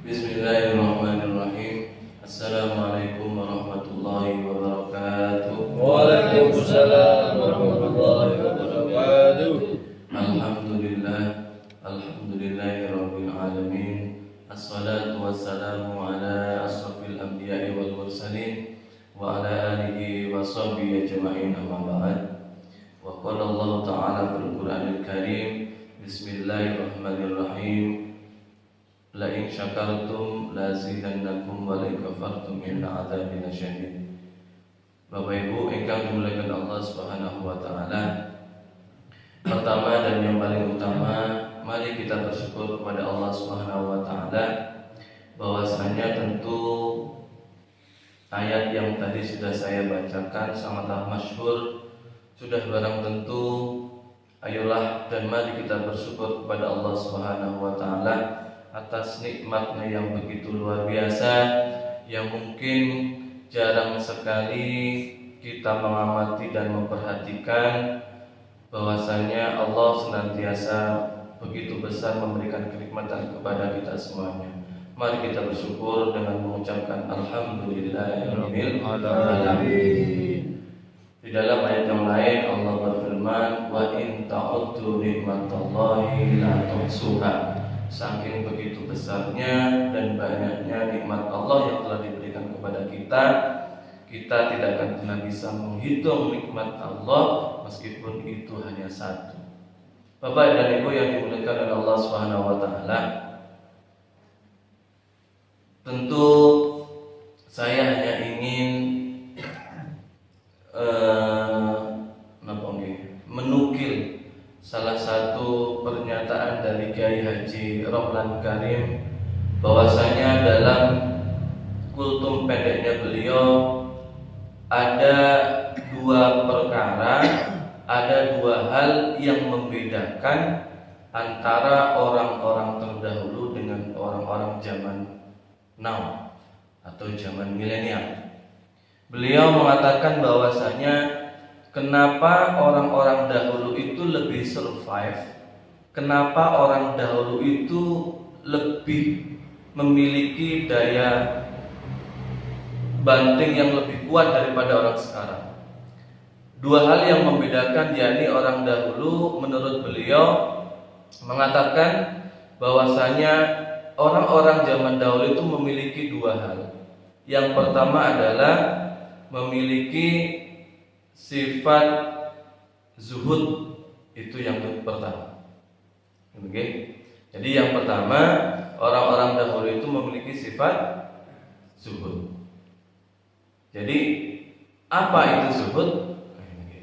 Bismillahirrahmanirrahim. Assalamualaikum warahmatullahi wabarakatuh. Waalaikumsalam warahmatullahi wabarakatuh. Alhamdulillahirabbil alamin. Assalatu wassalamu ala asrofil anbiya'i wal mursalin wa ala alihi wa sahbihi ajma'in, amma ba'd. Wa qala Allah ta'ala fil Qur'anil Karim, Bismillahirrahmanirrahim. La in syakartum la zidannakum wa la in kafartum inna adzabi lasyadid. Bapak Ibu ingkang dimuliakan Allah Subhanahu wa taala. Pertama dan yang paling utama, mari kita bersyukur kepada Allah Subhanahu wa taala bahwasanya tentu ayat yang tadi sudah saya bacakan sangatlah masyhur, sudah barang tentu. Ayolah dan mari kita bersyukur kepada Allah Subhanahu wa taala atas nikmatnya yang begitu luar biasa, yang mungkin jarang sekali kita mengamati dan memperhatikan bahwasanya Allah senantiasa begitu besar memberikan kenikmatan kepada kita semuanya. Mari kita bersyukur dengan mengucapkan Alhamdulillahirabbil alamin. Di dalam ayat yang lain Allah berfirman, wa in ta'uddu nikmatallahi la tuhsuha. Saking begitu besarnya dan banyaknya nikmat Allah yang telah diberikan kepada kita, kita tidak akan pernah bisa menghitung nikmat Allah meskipun itu hanya satu. Bapak dan Ibu yang dimuliakan oleh Allah Subhanahu wa taala, tentu saya hanya ingin menukil salah satu pernyataan dari Kiai Haji Rohlan Karim, bahwasanya dalam kultum pendeknya beliau ada dua perkara, ada dua hal yang membedakan antara orang-orang terdahulu dengan orang-orang zaman now atau zaman milenial. Beliau mengatakan bahwasanya kenapa orang-orang dahulu itu lebih survive, kenapa orang dahulu itu lebih memiliki daya banting yang lebih kuat daripada orang sekarang. Dua hal yang membedakan, yakni orang dahulu menurut beliau mengatakan bahwasanya orang-orang zaman dahulu itu memiliki dua hal. Yang pertama adalah memiliki sifat zuhud, itu yang pertama. Oke. Jadi yang pertama, orang-orang dahulu itu memiliki sifat zuhud. Jadi apa itu zuhud?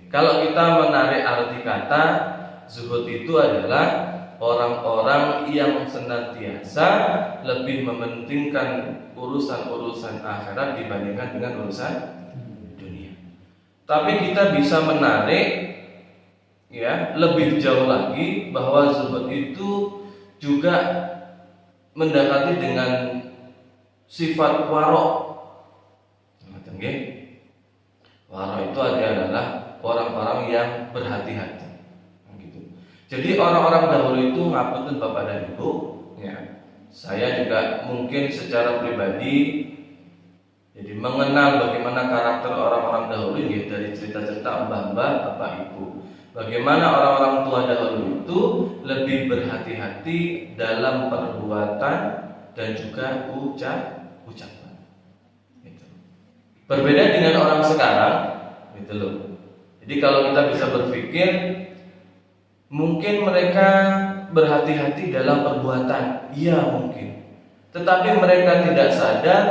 Kalau kita menarik arti kata, zuhud itu adalah orang-orang yang senantiasa lebih mementingkan urusan-urusan akhirat dibandingkan dengan urusan dunia. Tapi kita bisa menarik lebih jauh lagi bahwa zuhud itu juga mendekati dengan sifat waro. Waro itu adalah orang-orang yang berhati-hati. Jadi orang-orang dahulu itu, ngapunten Bapak dan Ibu, saya juga mungkin secara pribadi jadi mengenal bagaimana karakter orang-orang dahulu dari cerita-cerita mbah-mbah, Bapak Ibu. Bagaimana orang-orang tua dahulu itu lebih berhati-hati dalam perbuatan dan juga ucapan. Berbeda dengan orang sekarang, Jadi kalau kita bisa berpikir, mungkin mereka berhati-hati dalam perbuatan, iya mungkin. Tetapi mereka tidak sadar,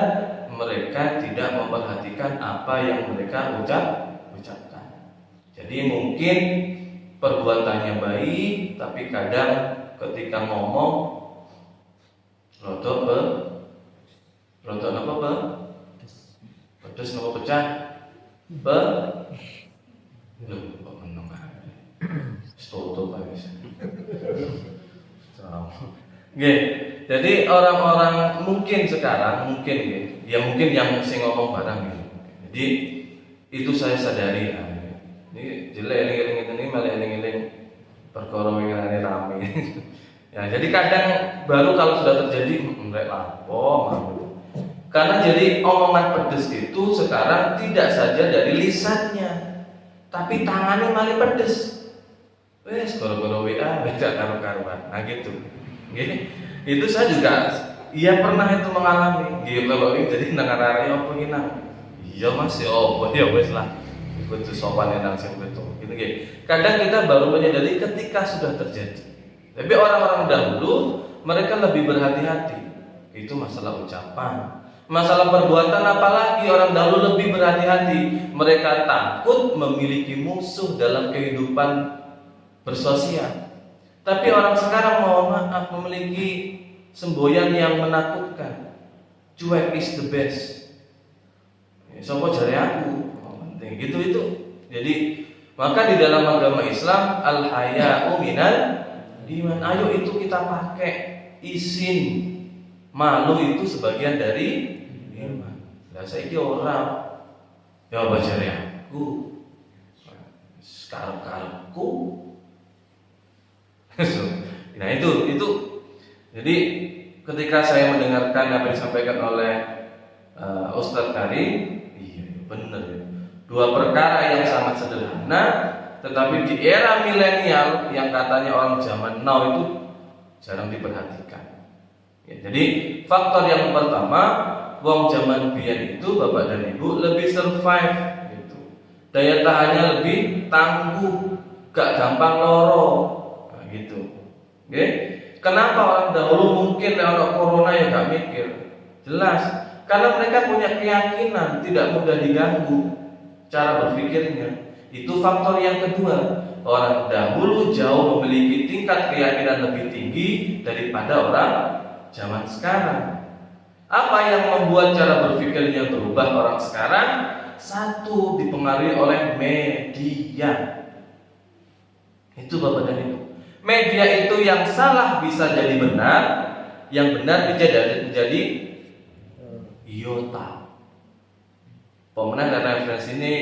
mereka tidak memperhatikan apa yang mereka ucapkan. Jadi mungkin perbuatannya baik, tapi kadang ketika ngomong rotok apa? Pedes apa pecah? Kok meneng ae. Stoto Pak wis. Jadi orang-orang mungkin sekarang mungkin mungkin yang sing ngomong barang gitu. Jadi itu saya sadari. Ini jelek eling-eling ini malah eling-eling perkara winginane rame. Ya, jadi kadang baru kalau sudah terjadi enggak lapo. Karena jadi omongan pedes itu sekarang tidak saja dari lisannya, tapi tangannya malah pedes. Wes gara-gara WA beda karuan. Nah gitu. Gini, itu saya juga pernah itu mengalami. Gitu kalau ini jadi nang arek opo iki nang. Iya Mas, ya opo ya wes lah. Betul sopan nang sing betul. Gitu nggih. Kadang kita baru menyadari ketika sudah terjadi. Tapi orang-orang dahulu mereka lebih berhati-hati. Itu masalah ucapan. Masalah perbuatan apalagi orang dahulu lebih berhati-hati. Mereka takut memiliki musuh dalam kehidupan bersosial. Tapi orang sekarang mohon maaf memiliki semboyan yang menakutkan. Cuek is the best. Sopo jare aku. Penting gitu itu. Jadi maka di dalam agama Islam al-haya'u minal iman. Ayo itu kita pakai izin. Malu itu sebagian dari iman. Lah saiki orang ya bajare aku. Karep-karepku. Nah itu. Jadi ketika saya mendengarkan apa yang disampaikan oleh Ustadz Karim, iya benar ya. Dua perkara yang sangat sederhana, tetapi di era milenial yang katanya orang zaman now itu jarang diperhatikan. Ya, jadi faktor yang pertama, wong zaman biyen itu bapak dan ibu lebih survive, gitu. Daya tahannya lebih tangguh, gak gampang loro, nah, gitu. Oke? Kenapa orang dahulu mungkin kalau corona ya gak mikir? Jelas, karena mereka punya keyakinan tidak mudah diganggu cara berpikirnya. Itu faktor yang kedua. Orang dahulu jauh memiliki tingkat keyakinan lebih tinggi daripada orang zaman sekarang. Apa yang membuat cara berpikirnya berubah orang sekarang? Satu, dipengaruhi oleh media. Itu Bapak dan Ibu. Media itu yang salah bisa jadi benar, yang benar menjadi iota. Pemenang dan referensi ini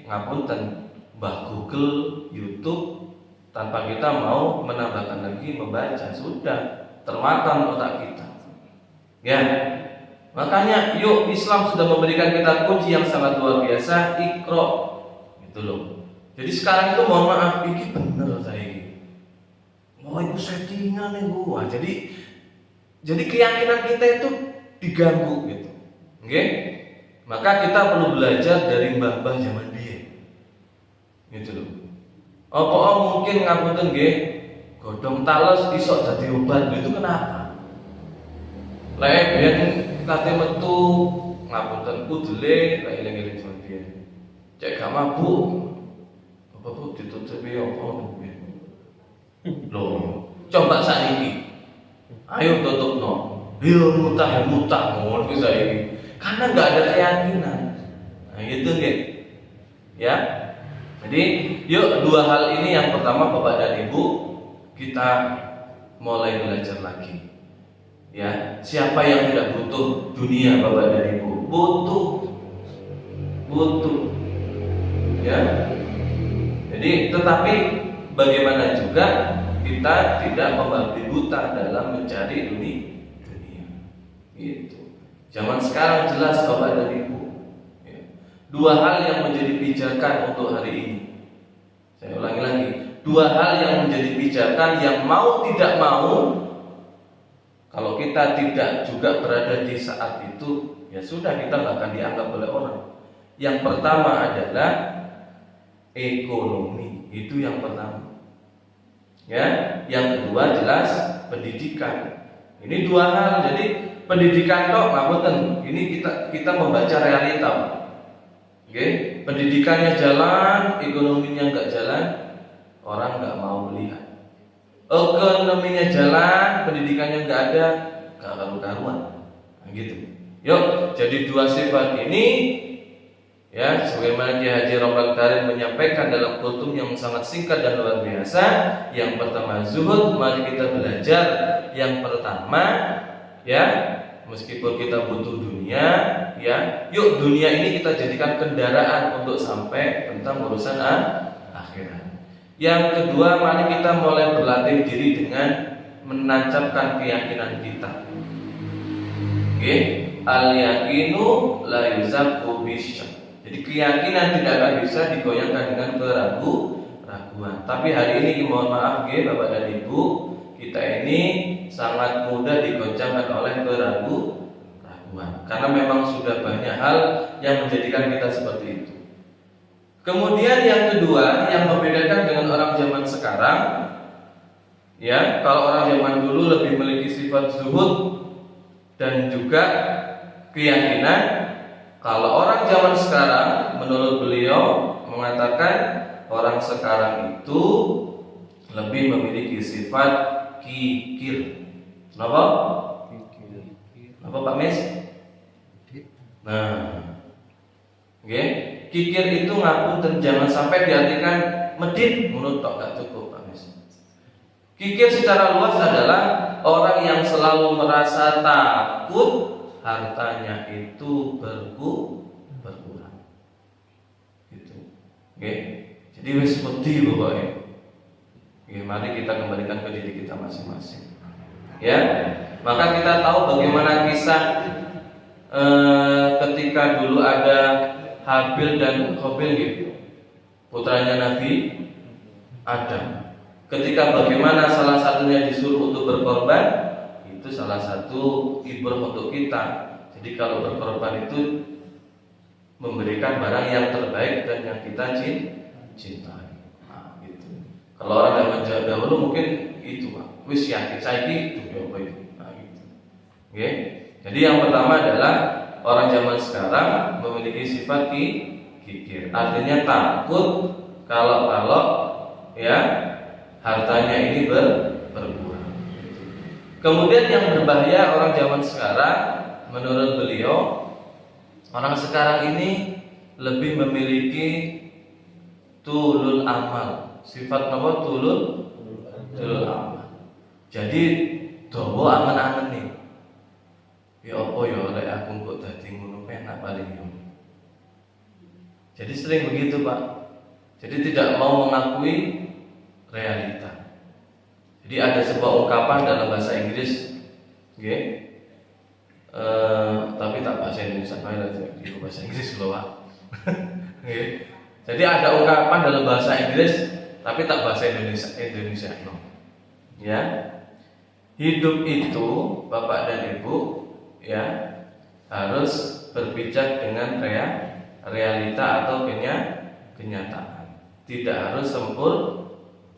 ngapunten Mbah Google, YouTube, tanpa kita mau menambahkan lagi membaca, sudah termakan otak kita. Ya, makanya yuk Islam sudah memberikan kita kunci yang sangat luar biasa, Iqra, gitu loh. Jadi sekarang itu mohon maaf, ini bener saya ini. Oh itu settingan nih gua. Jadi keyakinan kita itu diganggu gitu. Oke? Maka kita perlu belajar dari mbah-mbah zaman biyen. Gitu loh. Apa mungkin ngapunten nggih, godhong tales iso dadi obat itu kenapa? Lek biyen kate metu ngapunten udele lek eling-eling zaman biyen. Cek gak mabuk. Apa Bu ditutupi apa biyen? Loh, coba sakniki. Ayo tutupno. Yo mutah ngono kuwi saiki. Karena enggak ada keyakinan. Nah, gitu nggih. Ya. Jadi, yuk dua hal ini yang pertama Bapak dan Ibu kita mulai belajar lagi. Ya, siapa yang tidak butuh dunia Bapak dan Ibu? Butuh. Ya. Jadi, tetapi bagaimana juga kita tidak membabi buta dalam mencari dunia. Gitu. Zaman sekarang jelas Bapak dan Ibu. Dua hal yang menjadi pijakan untuk hari ini. Saya ulangi lagi. Dua hal yang menjadi pijakan yang mau tidak mau, kalau kita tidak juga berada di saat itu, ya sudah kita nggak akan dianggap oleh orang. Yang pertama adalah ekonomi. Itu yang pertama. Ya, yang kedua jelas pendidikan. Ini dua hal. Jadi pendidikan toh ngapunten. Ini kita membaca realita. Oke, pendidikannya jalan, ekonominya nggak jalan, orang nggak mau melihat. Ekonominya jalan, pendidikannya nggak ada, nggak karu-karuan. Nah, gitu. Yuk, jadi dua sifat ini, ya, sebagaimana Kiai Haji Romlan Karim menyampaikan dalam kultum yang sangat singkat dan luar biasa. Yang pertama zuhud, mari kita belajar. Yang pertama, ya. Meskipun kita butuh dunia, ya, yuk dunia ini kita jadikan kendaraan untuk sampai tentang urusan akhirat. Yang kedua, mari kita mulai berlatih diri dengan menancapkan keyakinan kita. Oke, al-yaqinu la yuzakku bisyak. Jadi keyakinan tidak akan bisa digoyangkan dengan keraguan. Tapi hari ini mohon maaf Bapak dan Ibu, kita ini sangat mudah digoncangkan oleh keraguan. Karena memang sudah banyak hal yang menjadikan kita seperti itu. Kemudian yang kedua yang membedakan dengan orang zaman sekarang, ya, kalau orang zaman dulu lebih memiliki sifat zuhud dan juga keyakinan. Kalau orang zaman sekarang, menurut beliau mengatakan orang sekarang itu lebih memiliki sifat kikir. Kenapa? Apa Pak Mes? Nah, oke. Kikir itu ngapunten, jangan sampai diartikan medit, menurut tok gak cukup Pak Mes. Kikir secara luas adalah orang yang selalu merasa takut hartanya itu berkurang. Gitu. Oke. Jadi wis wedi pokoknya. Oke, mari kita kembalikan ke diri kita masing-masing. Ya. Maka kita tahu bagaimana kisah ketika dulu ada Habil dan Qabil gitu, putranya Nabi Adam. Ketika bagaimana salah satunya disuruh untuk berkorban, itu salah satu ibrah untuk kita. Jadi kalau berkorban itu memberikan barang yang terbaik dan yang kita cintai. Nah, gitu. Kalau orang zaman dahulu mungkin itu Pak, wis yakin saya itu ya apa itu. Nah, gitu. Oke. Jadi yang pertama adalah orang zaman sekarang memiliki sifat kikir. Artinya takut kalau ya hartanya ini berkurang. Kemudian yang berbahaya orang zaman sekarang, menurut beliau, orang sekarang ini lebih memiliki tulul amal. Sifat apa? Tulul amal. Jadi dawa angen-angen nih. Ya apa ya oleh aku kok dadi ngono penak paling yo. Jadi sering begitu Pak. Jadi tidak mau mengakui realita. Jadi ada sebuah ungkapan dalam bahasa Inggris, tapi tak bahasa Indonesia, di bahasa Inggris loh Pak. Jadi ada ungkapan dalam bahasa Inggris, tapi tak bahasa Indonesia no. Ya, hidup itu Bapak dan Ibu ya harus berpijak dengan realita atau kenyataan. Tidak harus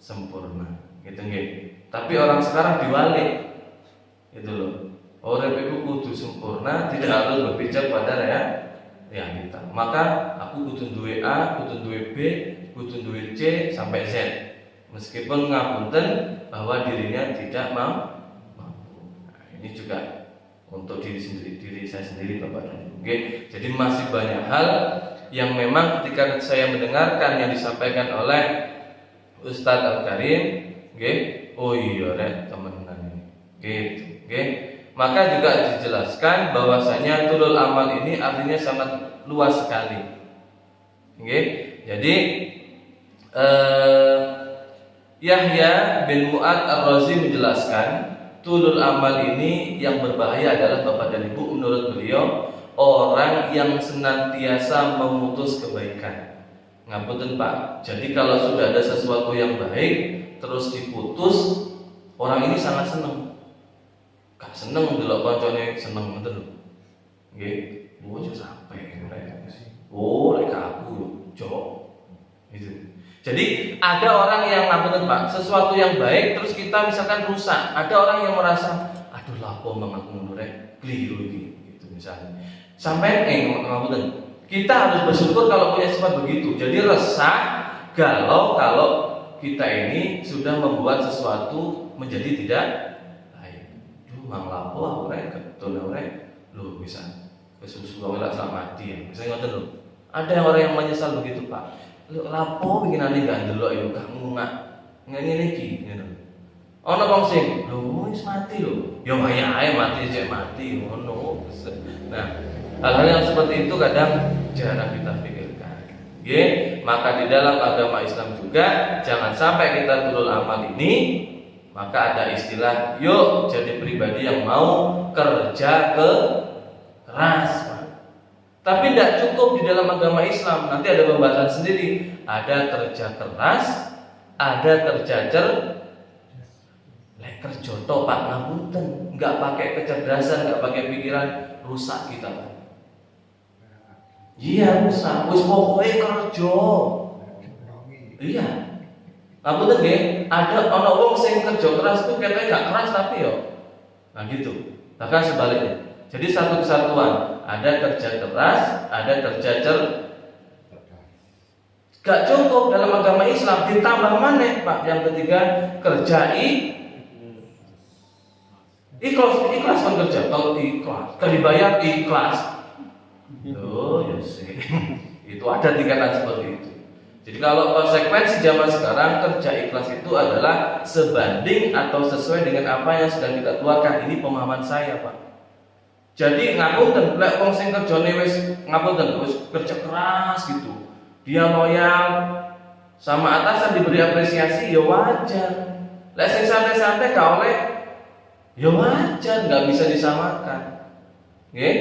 sempurna, gitu nggih. Tapi orang sekarang diwalik, gitu loh. Orang itu kudu sempurna, tidak harus berpijak pada realita. Maka aku kudu duwe A, kudu duwe B, kudu duwe C sampai Z. Meskipun ngapunten bahwa dirinya tidak mampu. Nah, ini juga untuk diri saya sendiri Bapak dan Ibu. Jadi masih banyak hal yang memang ketika saya mendengarkan yang disampaikan oleh Ustadz Al-Karim, oh iya rek temenan ini, gitu, maka juga dijelaskan bahwasanya tulul amal ini artinya sangat luas sekali. Jadi Yahya bin Mu'ad Ar-Razi menjelaskan tulul amal ini yang berbahaya adalah Bapak dan Ibu, menurut beliau orang yang senantiasa memutus kebaikan. Ngapunten Pak. Jadi kalau sudah ada sesuatu yang baik terus diputus, orang ini sangat senang. Gak seneng delok kancane seneng ngoten lho. Nggih, ojo sampai mereka. Oh, lek aku yo. Gitu. Jadi ada orang yang ngapunten Pak, sesuatu yang baik terus kita misalkan rusak. Ada orang yang merasa, aduh lapo mengaku ngono rek, keliru iki gitu misalnya. Sampai ngapunten, kita harus bersyukur kalau punya sifat begitu. Jadi resah galau kalau kita ini sudah membuat sesuatu menjadi tidak baik. Duh mang lapo aku rek ketun rek. Lho bisa kesusu wae lak mati ya. Misalnya ngoten lho. Ada orang yang menyesal begitu Pak. Lho lapo bikinane gak ndelok yo gak ngungak. Ngene iki ngono. Ana wong sing lho wis mati lho. Ya wayahe mati cek mati ngono. Nah, hal-hal yang seperti itu kadang jarang kita pikirkan. Maka di dalam agama Islam juga jangan sampai kita tulul amal ini Maka ada istilah, yuk jadi pribadi yang mau kerja keras. Tapi tidak cukup di dalam agama Islam. Nanti ada pembahasan sendiri. Ada kerja keras, ada kerja kerja tok Pak ngapunten, nggak pakai kecerdasan, nggak pakai pikiran, rusak kita Pak. Iya rusak. Wis pokoknya kerja. Iya. Ngapunten nggih, ada ana wong sing kerja keras itu katanya nggak keras tapi yo. Nah gitu. Bahkan sebaliknya. Jadi satu kesatuan. Ada kerja keras, ada kerja gak cukup dalam agama Islam. Ditambah mana Pak? Yang ketiga kerja ikhlas kan kerja. Kalau ikhlas, kalau dibayar ikhlas. Oh ya sih. Itu ada tingkatan seperti itu. Jadi kalau konsekuensi zaman sekarang kerja ikhlas itu adalah sebanding atau sesuai dengan apa yang sedang kita tuakan. Ini pemahaman saya Pak. Jadi ngapunten, lek wong sing kerjane wis ngapunten wis kerja keras gitu. Dia loyal sama atasan diberi apresiasi ya wajar. Lek sing santai-santai gak oleh ya wajar, nggak bisa disamakan. Nggih?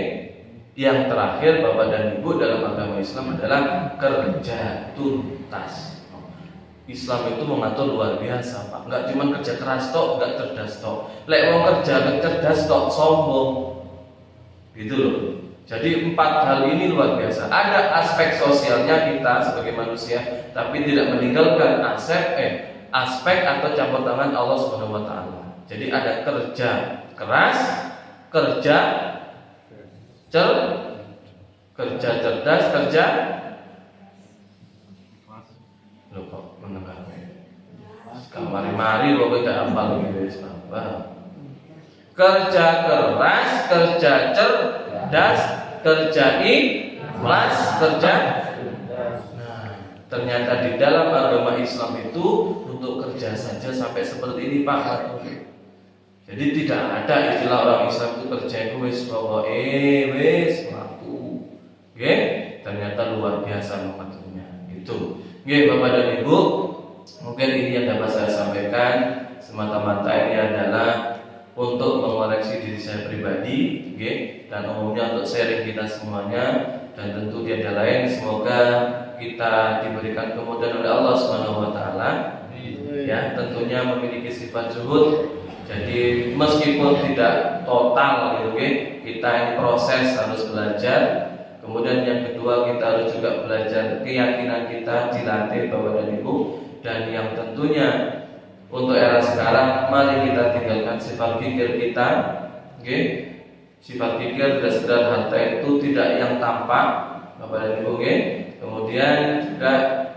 Yang terakhir Bapak dan Ibu dalam agama Islam adalah kerja tuntas. Islam itu mengatur luar biasa Pak. Nggak cuma kerja keras tok, nggak cerdas tok. Lek wong kerja cerdas tok sombong. Gitu loh. Jadi 4 hal ini luar biasa. Ada aspek sosialnya kita sebagai manusia, tapi tidak meninggalkan aspek atau campur tangan Allah Subhanahu wa taala. Jadi ada kerja keras, kerja cerdas, kerja lho kok menengah. Kamari-mari kok gak hafal iki wis tambah. Kerja keras, kerja cerdas, kerja ikhlas, kerja. Nah, ternyata di dalam agama Islam itu untuk kerja saja sampai seperti ini Pak. Jadi tidak ada istilah orang Islam itu kerja itu wis pokoke wis waktu. Nggih, ternyata luar biasa mengaturnya. Itu. Nggih Bapak dan Ibu, mungkin ini yang dapat saya sampaikan. Semata-mata ini adalah untuk mengoreksi diri saya pribadi, okay? Dan umumnya untuk sharing kita semuanya. Dan tentu tiada lain, semoga kita diberikan kemudahan oleh Allah Subhanahu wa taala. Ya, tentunya memiliki sifat zuhud. Jadi meskipun tidak total gitu, okay? Kita ini proses harus belajar. Kemudian yang kedua kita harus juga belajar keyakinan kita dilatih Bapak dan Ibu. Dan yang tentunya untuk era sekarang, mari kita tinggalkan sifat pikir kita, okay? Sifat pikir tidak sekedar harta itu tidak yang tampak, Bapak dan Ibu, okay? Kemudian juga,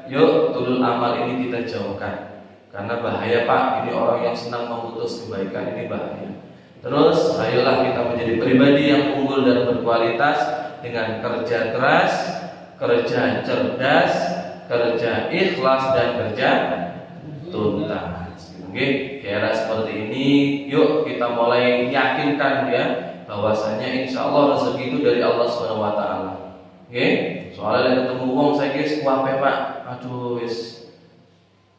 yuk tulul amal ini kita jauhkan, karena bahaya Pak. Ini orang yang senang memutus kebaikan, ini bahaya. Terus, ayolah kita menjadi pribadi yang unggul dan berkualitas dengan kerja keras, kerja cerdas, kerja ikhlas dan kerja tuntas. Oke, di era seperti ini, yuk kita mulai yakinkan ya bahwasanya insya Allah rezeki itu dari Allah Subhanahu wa taala. Oke, soalnya ketemu wong saya guys kuape Pak, aduh wis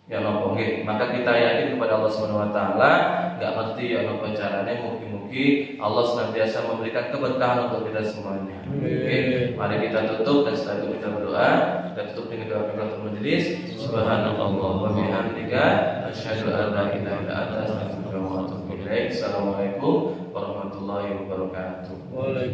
ya nopo nggih. Maka kita yakin kepada Allah Subhanahu wa taala, enggak ngerti ya nopo carane, mugi-mugi Allah senantiasa memberikan keberkahan untuk kita semuanya. Oke, mari kita tutup dan setelah itu kita berdoa. Kita tutup dengan doa kafaratul majelis. Subhanallah wa bihamdika asyhadu an la ilaha illa anta astaghfiruka wa atubu ilaik. Assalamualaikum warahmatullahi wabarakatuh.